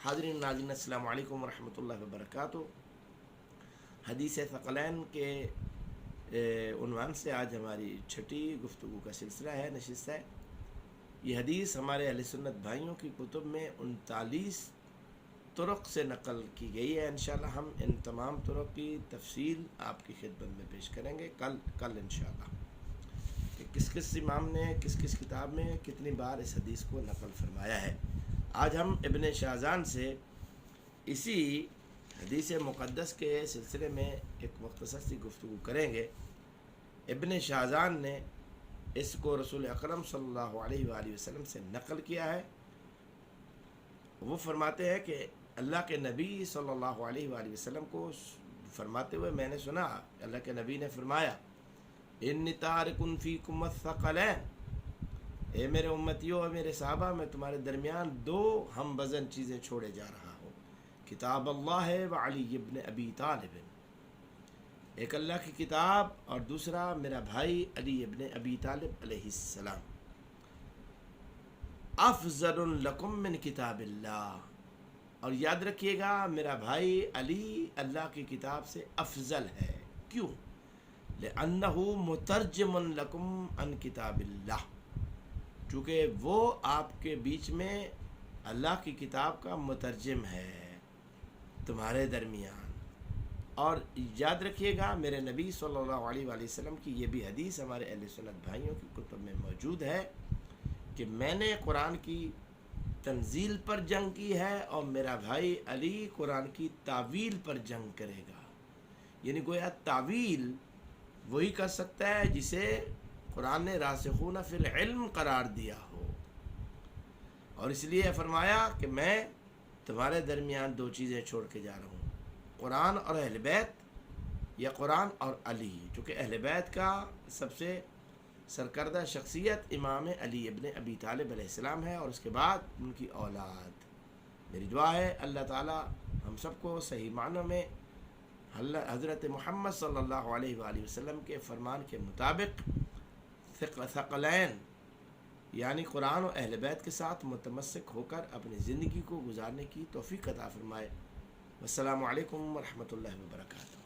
حاضرین ناظرین السلام علیکم ورحمۃ اللہ وبرکاتہ۔ حدیث ثقلین کے عنوان سے آج ہماری چھٹی گفتگو کا سلسلہ ہے، نشست ہے۔ یہ حدیث ہمارے اہل سنت بھائیوں کی کتب میں 39 طرق سے نقل کی گئی ہے۔ انشاءاللہ ہم ان تمام طرق کی تفصیل آپ کی خدمت میں پیش کریں گے کل انشاءاللہ، کہ کس کس امام نے کس کس کتاب میں کتنی بار اس حدیث کو نقل فرمایا ہے۔ آج ہم ابن شاہزان سے اسی حدیث مقدس کے سلسلے میں ایک مختصر سی گفتگو کریں گے۔ ابن شاہزان نے اس کو رسول اکرم صلی اللہ علیہ وآلہ وسلم سے نقل کیا ہے۔ وہ فرماتے ہیں کہ اللہ کے نبی صلی اللہ علیہ وآلہ وسلم کو فرماتے ہوئے میں نے سنا، اللہ کے نبی نے فرمایا، انی تارک فیکم الثقلین، اے میرے امتیوں اور میرے صحابہ، میں تمہارے درمیان دو ہم وزن چیزیں چھوڑے جا رہا ہوں، کتاب اللہ ہے و علی ابن ابی طالب، ایک اللہ کی کتاب اور دوسرا میرا بھائی علی ابن ابی طالب علیہ السلام، افضل لکم من کتاب اللہ، اور یاد رکھیے گا میرا بھائی علی اللہ کی کتاب سے افضل ہے۔ کیوں؟ لأنہ مترجم لکم عن کتاب اللہ، چونکہ وہ آپ کے بیچ میں اللہ کی کتاب کا مترجم ہے تمہارے درمیان۔ اور یاد رکھیے گا میرے نبی صلی اللہ علیہ وآلہ وسلم کی یہ بھی حدیث ہمارے اہل سنت بھائیوں کی کتب میں موجود ہے کہ میں نے قرآن کی تنزیل پر جنگ کی ہے اور میرا بھائی علی قرآن کی تعویل پر جنگ کرے گا۔ یعنی گویا تعویل وہی کر سکتا ہے جسے قرآن نے راسخون فی العلم قرار دیا ہو، اور اس لیے فرمایا کہ میں تمہارے درمیان دو چیزیں چھوڑ کے جا رہا ہوں، قرآن اور اہل بیت، یا قرآن اور علی، چونکہ اہل بیت کا سب سے سرکردہ شخصیت امام علی ابن ابی طالب علیہ السلام ہے، اور اس کے بعد ان کی اولاد۔ میری دعا ہے اللہ تعالی ہم سب کو صحیح معنوں میں حضرت محمد صلی اللہ علیہ وآلہ وسلم کے فرمان کے مطابق ثقلین یعنی قرآن و اہل بیت کے ساتھ متمسک ہو کر اپنی زندگی کو گزارنے کی توفیق عطا فرمائے۔ والسلام علیکم ورحمۃ اللہ وبرکاتہ۔